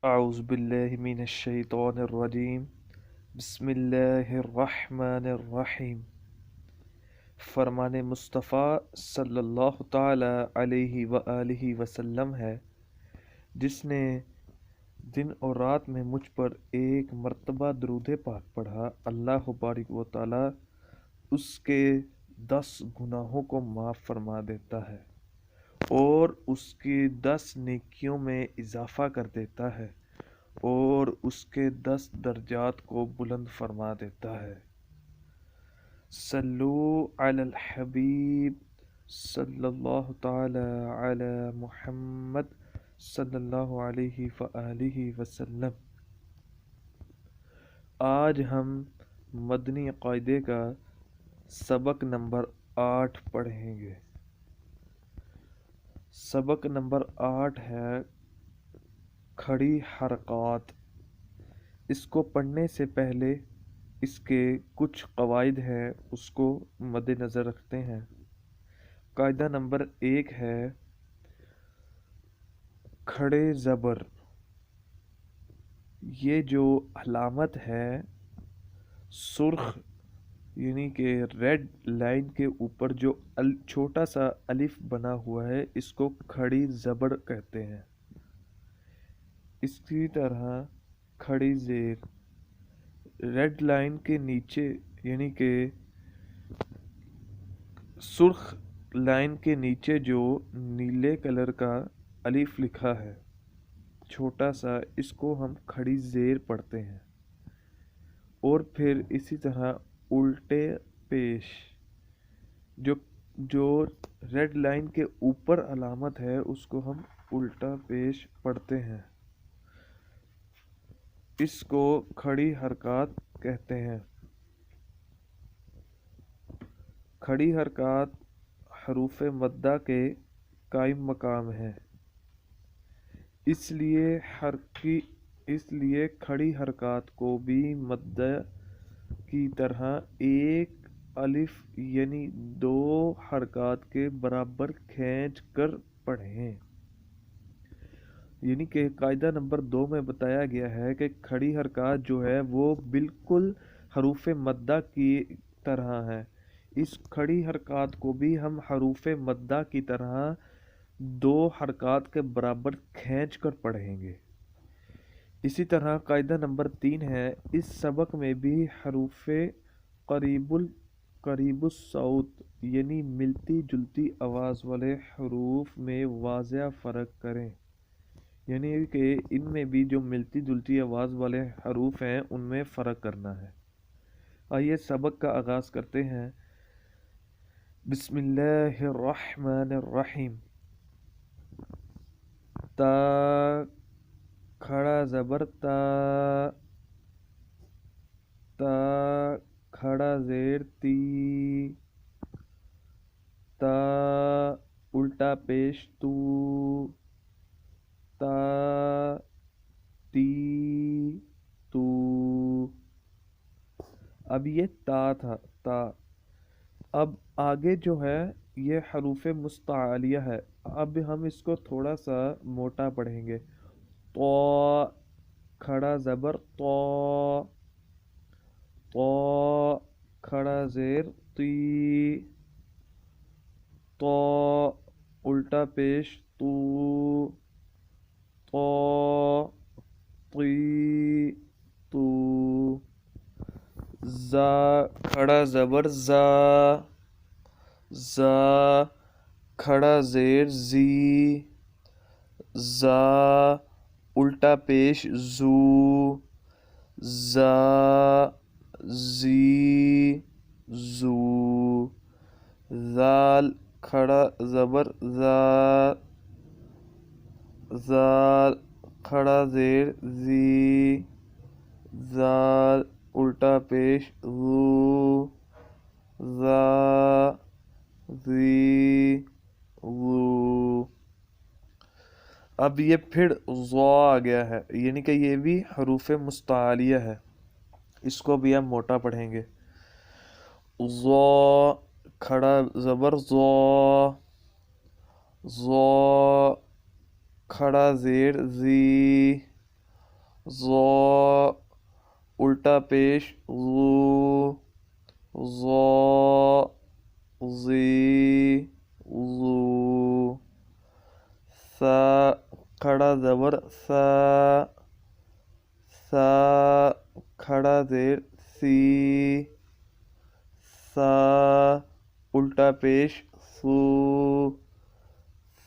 اعوذ باللہ من الشیطان الرجیم بسم اللہ الرحمن الرحیم۔ فرمان مصطفیٰ صلی اللہ تعالی علیہ وآلہ وسلم ہے، جس نے دن اور رات میں مجھ پر ایک مرتبہ درود پاک پڑھا، اللہ بارک و تعالی اس کے 10 گناہوں کو معاف فرما دیتا ہے اور اس کی 10 نیکیوں میں اضافہ کر دیتا ہے اور اس کے 10 درجات کو بلند فرما دیتا ہے۔ صلو علی الحبیب صلی اللہ تعالی علی محمد صلی اللہ علیہ وآلہ وسلم۔ آج ہم مدنی قاعدے کا سبق نمبر 8 پڑھیں گے۔ سبق نمبر 8 ہے کھڑی حرکات۔ اس کو پڑھنے سے پہلے اس کے کچھ قواعد ہیں، اس کو مد نظر رکھتے ہیں۔ قاعدہ نمبر 1 ہے کھڑے زبر۔ یہ جو علامت ہے سرخ یعنی کہ ریڈ لائن کے اوپر جو چھوٹا سا الف بنا ہوا ہے، اس کو کھڑی زبر کہتے ہیں۔ اس کی طرح کھڑی زیر، ریڈ لائن کے نیچے یعنی کہ سرخ لائن کے نیچے جو نیلے کلر کا الف لکھا ہے چھوٹا سا، اس کو ہم کھڑی زیر پڑھتے ہیں۔ اور پھر اسی طرح الٹے پیش، جو ریڈ لائن کے اوپر علامت ہے اس کو ہم الٹا پیش پڑھتے ہیں۔ اس کو کھڑی حرکات کہتے ہیں۔ کھڑی حرکات حروف مدہ کے قائم مقام ہیں، اس لیے کھڑی حرکات کو بھی مدہ کی طرح ایک الف یعنی 2 حرکات کے برابر کھینچ کر پڑھیں۔ یعنی کہ قاعدہ نمبر 2 میں بتایا گیا ہے کہ کھڑی حرکات جو ہے وہ بالکل حروف مدہ کی طرح ہے۔ اس کھڑی حرکات کو بھی ہم حروف مدہ کی طرح 2 حرکات کے برابر کھینچ کر پڑھیں گے۔ اسی طرح قاعدہ نمبر 3 ہے، اس سبق میں بھی حروف قریب الصوت یعنی ملتی جلتی آواز والے حروف میں واضح فرق کریں۔ یعنی کہ ان میں بھی جو ملتی جلتی آواز والے حروف ہیں ان میں فرق کرنا ہے۔ آئیے سبق کا آغاز کرتے ہیں۔ بسم اللہ الرحمن الرحیم۔ تا کھڑا زبر تا، تا کھڑا زیر تی، تا الٹا پیش تو، تا تی تو۔ اب یہ تا تھا تا، اب آگے جو ہے یہ حروف مستعلیہ ہے، اب ہم اس کو تھوڑا سا موٹا پڑھیں گے۔ تو کھڑا زبر تو، تو کھڑا زیر تی، تو الٹا پیش تو، تو تی تو۔ زا کھڑا زبر زا، زا کھڑا زیر زی، زا الٹا پیش زو، زا زی زو۔ زال کھڑا زبر زا، زال کھڑا زیر زی، زال الٹا پیش زو، زا زی زو۔ اب یہ پھر زو آ گیا ہے، یعنی کہ یہ بھی حروف مستعلیہ ہے، اس کو بھی ہم موٹا پڑھیں گے۔ زو کھڑا زبر زو، زو کھڑا زیر زی، ظا الٹا پیش ظو، ظا ظی ظو، ثا کھڑا زبر ثا، ثا کھڑا زیر سی، سا الٹا پیش سو،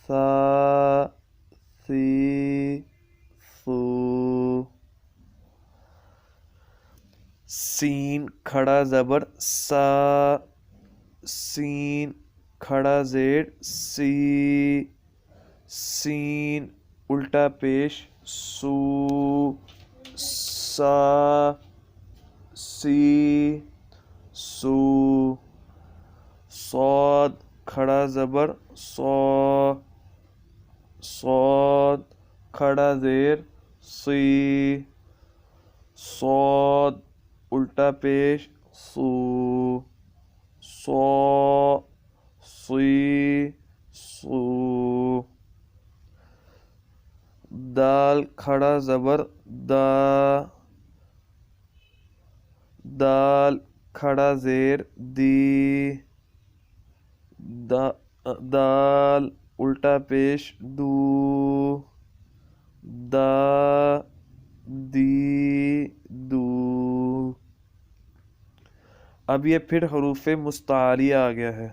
سا سی سو، سین کھڑا زبر سا، سین کھڑا زیر سی، سین الٹا پیش سو، سا سی سو، صاد کھڑا زبر صا، صاد کھڑا زیر سی، صاد الٹا پیش سو، صا سی سو، دال کھڑا زبر دا، دال کھڑا زیر دی، دال الٹا پیش دو، دا دی دو۔ اب یہ پھر حروف مستعاریہ آ گیا ہے،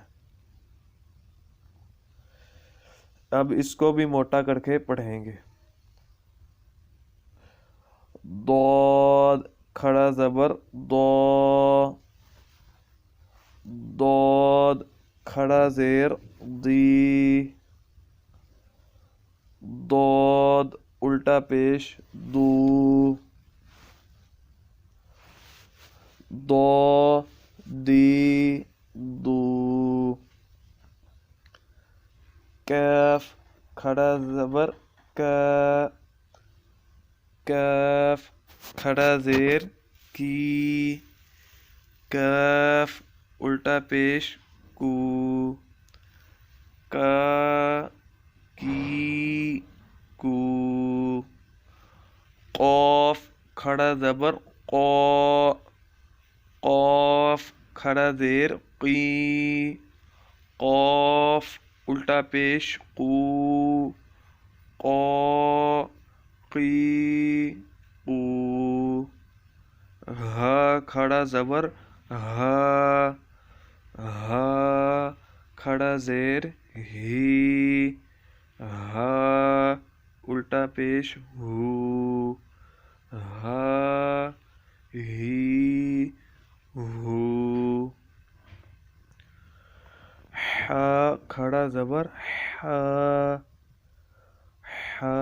اب اس کو بھی موٹا کر کے پڑھیں گے۔ ضاد کھڑا زبر ضا، ضاد کھڑا زیر ضی، ضاد الٹا پیش دو، ضا دی دو۔ کاف کھڑا زبر کا، کاف کھڑا زیر کی، کاف الٹا پیش کو، کا کی کو۔ قاف کھڑا زبر قا، قاف کھڑا زیر قی، قاف الٹا پیش قو، قا قی قو۔ ہا کھڑا زبر ہا، ہا کھڑا زیر ہی، ہا الٹا پیش ہو، ہا ہی ہو۔ ہا کھڑا زبر ہا، ہا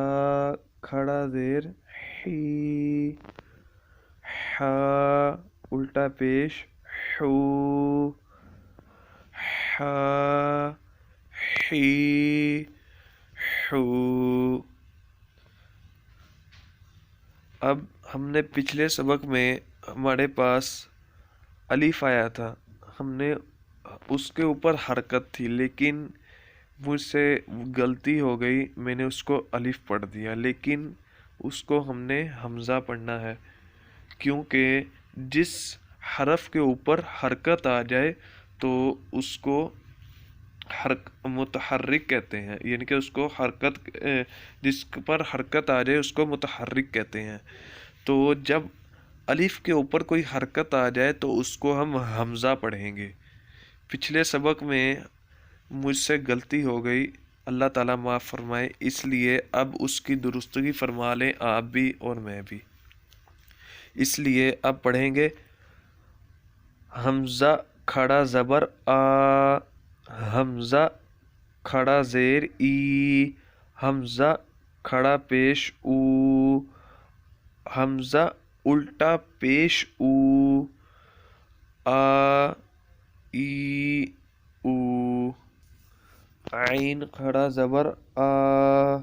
کھڑا زیر ہی، ہا الٹا پیش ہو، ہا ہی ہو۔ اب ہم نے پچھلے سبق میں ہمارے پاس الف آیا تھا، ہم نے اس کے اوپر حرکت تھی، لیکن مجھ سے غلطی ہو گئی، میں نے اس کو الف پڑھ دیا، لیکن اس کو ہم نے حمزہ پڑھنا ہے، کیونکہ جس حرف کے اوپر حرکت آ جائے تو اس کو متحرک کہتے ہیں، یعنی کہ اس کو حرکت، جس پر حرکت آ جائے اس کو متحرک کہتے ہیں۔ تو جب الف کے اوپر کوئی حرکت آ جائے تو اس کو ہم حمزہ پڑھیں گے۔ پچھلے سبق میں مجھ سے غلطی ہو گئی، اللہ تعالیٰ معاف فرمائے، اس لیے اب اس کی درستگی فرما لیں آپ بھی اور میں بھی۔ اس لیے اب پڑھیں گے حمزہ کھڑا زبر آ، حمزہ کھڑا زیر ای، حمزہ کھڑا پیش او، حمزہ الٹا پیش او، آ ای او۔ عین کھڑا زبر آ،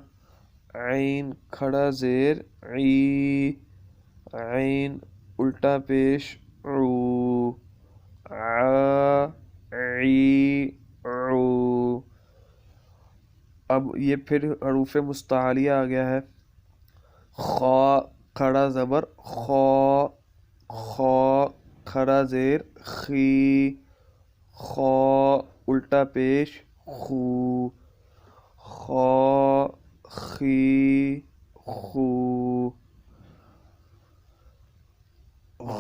عین کھڑا زیر عی، عین الٹا پیش عو، ع عی عو۔ اب یہ پھر حروف مستعالیہ آ گیا ہے۔ خا کھڑا زبر خا، خا کھڑا زیر خی، خا الٹا پیش خو، خا خی خو،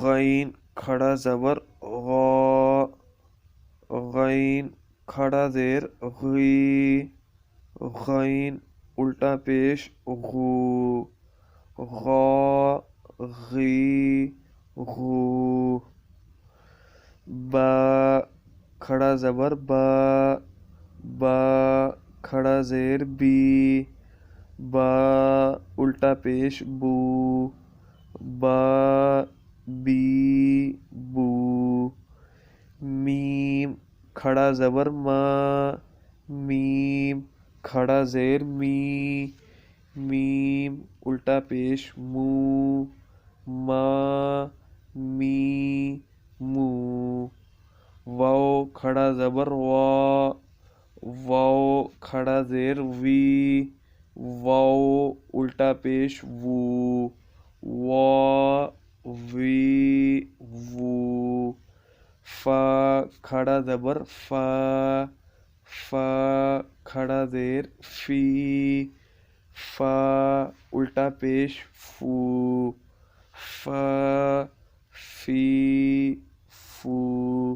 غین کھڑا زبر غا، غین کھڑا زیر غی، غین الٹا پیش غو، غا غی غو، با کھڑا زبر با، با کھڑا زیر بی، با الٹا پیش بو، با بی بو، میم کھڑا زبر ما، میم کھڑا زیر می، میم الٹا پیش مو، ما می مو، واو کھڑا زبر وا، واو کھڑا زیر وی، واو الٹا پیش وو، وا وی وو، فا کھڑا زبر فا، فا کھڑا زیر فی، فا الٹا پیش فو، فا فی فو،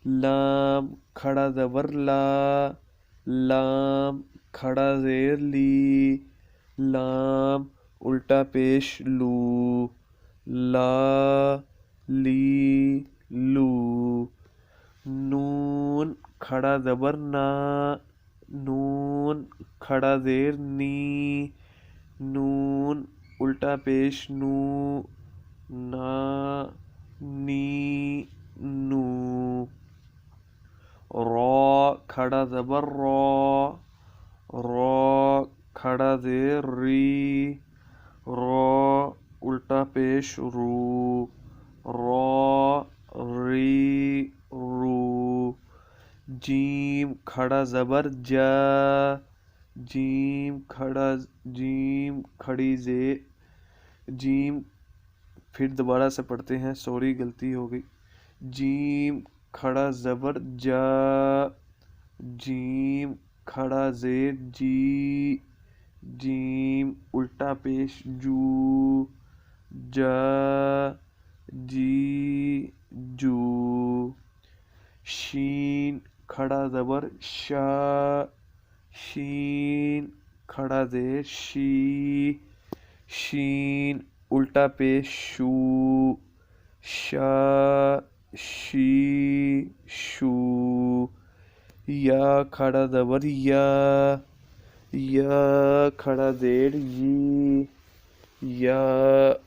لام کھڑا زبر لا، لام کھڑا زیر لی، لام الٹا پیش لو، لا لی لو، نون کھڑا زبر نا، نون کھڑا زیر نی، نون الٹا پیش نو، نا نی نو، را کھڑا زبر را، را کھڑا زیر ری، را الٹا پیش رو، را ری رو، جیم کھڑا زبر جا، جیم کھڑا، جیم کھڑی زیر، جیم پھر دوبارہ سے پڑھتے ہیں، سوری غلطی ہو گئی، جیم کھڑا زبر جا، جیم کھڑا زیر جی، جیم الٹا پیش جو، جا جی جو، شین کھڑا زبر شا، شین کھڑا زیر شی، شین الٹا پیش شو، شا شی شو، یا کھڑا زبر یا، یا کھڑا زیر یی، یا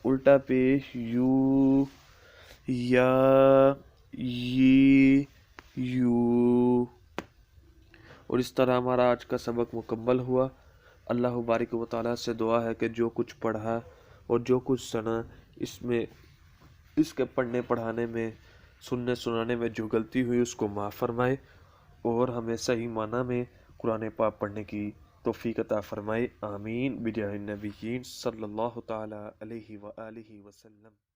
الٹا پیش یو، یا یی یو۔ اور اس طرح ہمارا آج کا سبق مکمل ہوا۔ اللہ بارک و تعالیٰ سے دعا ہے کہ جو کچھ پڑھا اور جو کچھ سنا، اس میں اس کے پڑھنے پڑھانے میں، سننے سنانے میں جو غلطی ہوئی اس کو معاف فرمائے، اور ہمیں صحیح معنی میں قرآن پاک پڑھنے کی توفیق عطا فرمائے، آمین بجاہ النبیین صلی اللہ تعالیٰ علیہ وآلہ وسلم۔